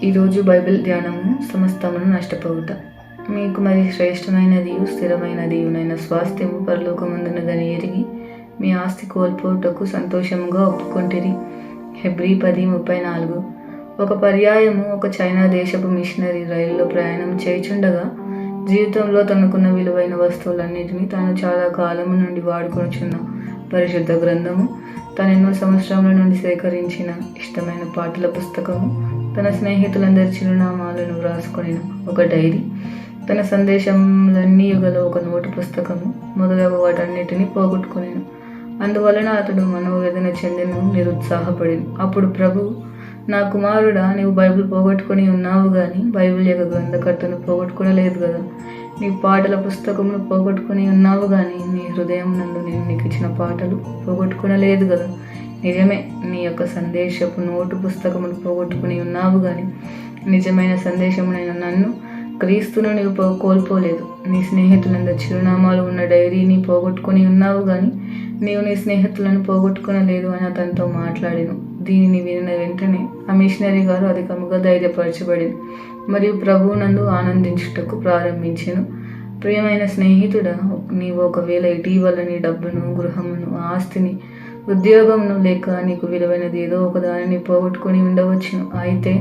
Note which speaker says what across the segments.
Speaker 1: ఈరోజు బైబిల్ ధ్యానము సమస్తమును నష్టపోవుట. మీకు మరి శ్రేష్టమైనదియు స్థిరమైనదియునైన స్వాస్థ్యము పరలోకమందున్నదని ఎరిగి మీ ఆస్తి కోల్పోవుటకు సంతోషముగా ఒప్పుకొంటిరి. హెబ్రీ 10:34. ఒక పర్యాయము ఒక చైనా దేశపు మిషనరీ రైలులో ప్రయాణం చేయుచుండగా జీవితంలో తనకున్న విలువైన వస్తువులన్నిటినీ తాను చాలా కాలము నుండి వాడుకొనుచున్న పరిశుద్ధ గ్రంథము, తను ఎన్నో సంవత్సరముల నుండి సేకరించిన ఇష్టమైన పాటల పుస్తకము, తన స్నేహితులందరి చిరునామాలను వ్రాసుకొనిన ఒక డైరీ, తన సందేశములన్నీ గల ఒక నోటు పుస్తకము మొదలగు వాటన్నిటినీ పోగొట్టుకునేను. అందువలన అతడు మనోవేదన చెందెను, నిరుత్సాహపడెను. అప్పుడు ప్రభు, నా కుమారుడా, నీవు బైబిల్ పోగొట్టుకుని ఉన్నావు కానీ బైబిల్ యొక్క గ్రంథకర్తను పోగొట్టుకునలేదు కదా. నీ పాటల పుస్తకమును పోగొట్టుకుని ఉన్నావు కానీ నీ హృదయం నందు నేను నీకు ఇచ్చిన పాటలు పోగొట్టుకునలేదు కదా. నిజమే, నీ యొక్క సందేశపు నోటు పుస్తకమును పోగొట్టుకుని ఉన్నావు కానీ నిజమైన సందేశమునైన నన్ను, క్రీస్తును నీవు కోల్పోలేదు. నీ స్నేహితులందరి చిరునామాలు ఉన్న డైరీని పోగొట్టుకుని ఉన్నావు కానీ నీవు నీ స్నేహితులను పోగొట్టుకునలేదు అని అతనితో మాట్లాడాను. దీనిని వినిన వెంటనే ఆ మిషనరీ గారు అధికముగా ధైర్యపరచబడింది మరియు ప్రభువునందు ఆనందించుటకు ప్రారంభించెను. ప్రియమైన స్నేహితుడా, నీవు ఒకవేళ ఇటీవల నీ డబ్బును, గృహమును, ఆస్తిని, ఉద్యోగమును లేక నీకు విలువైనది ఏదో ఒక దానిని పోగొట్టుకుని ఉండవచ్చును. అయితే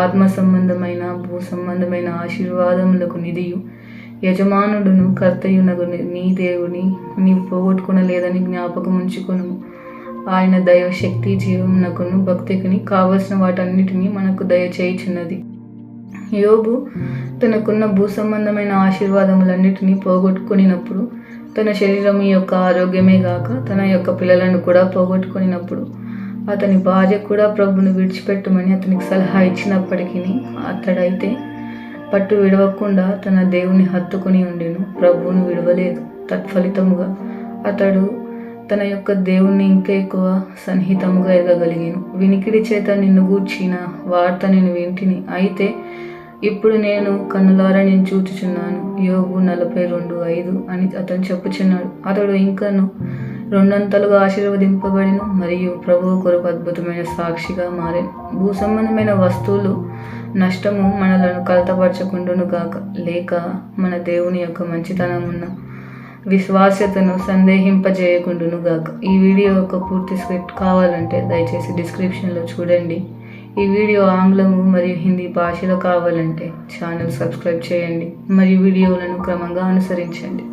Speaker 1: ఆత్మ సంబంధమైన, భూ సంబంధమైన ఆశీర్వాదములకు నిధియు యజమానుడును కర్తయునగు నీ దేవుని నీవు పోగొట్టుకునలేదని జ్ఞాపకం ఉంచుకొను. ఆయన దైవశక్తి జీవమునకును భక్తికిని కావలసిన వాటన్నిటినీ మనకు దయచేయుచున్నది. యోబు తనకున్న భూ సంబంధమైన ఆశీర్వాదములన్నిటినీ పోగొట్టుకునినప్పుడు, తన శరీరం యొక్క ఆరోగ్యమే గాక తన యొక్క పిల్లలను కూడా పోగొట్టుకునినప్పుడు, అతని భార్య కూడా ప్రభును విడిచిపెట్టమని అతనికి సలహా ఇచ్చినప్పటికీ అతడైతే పట్టు విడవకుండా తన దేవుని హత్తుకుని ఉండెను, ప్రభువును విడవలేదు. తత్ఫలితముగా అతడు తన యొక్క దేవుణ్ణి ఇంకా ఎక్కువ సన్నిహితముగా ఎదగలిగాను. వినికిడి చేత నిన్ను గూర్చిన వార్త నేను వింటిని, అయితే ఇప్పుడు నేను కన్నులారా నేను చూచుచున్నాను. యోబు 42:5 అని అతను చెప్పుచున్నాడు. అతడు ఇంకను రెండంతలుగా ఆశీర్వదింపబడిను మరియు ప్రభువు కొరకు అద్భుతమైన సాక్షిగా మారాను. భూ సంబంధమైన వస్తువులు నష్టము మనలను కలతపరచకుండును గాక, లేక మన దేవుని యొక్క మంచితనమున్న విశ్వాస్యతను సందేహింపజేయకుండును గాక. ఈ వీడియో యొక్క పూర్తి స్క్రిప్ట్ కావాలంటే దయచేసి డిస్క్రిప్షన్లో చూడండి. ఈ వీడియో ఆంగ్లము మరియు హిందీ భాషలో కావాలంటే ఛానల్ సబ్స్క్రైబ్ చేయండి మరియు వీడియోలను క్రమంగా అనుసరించండి.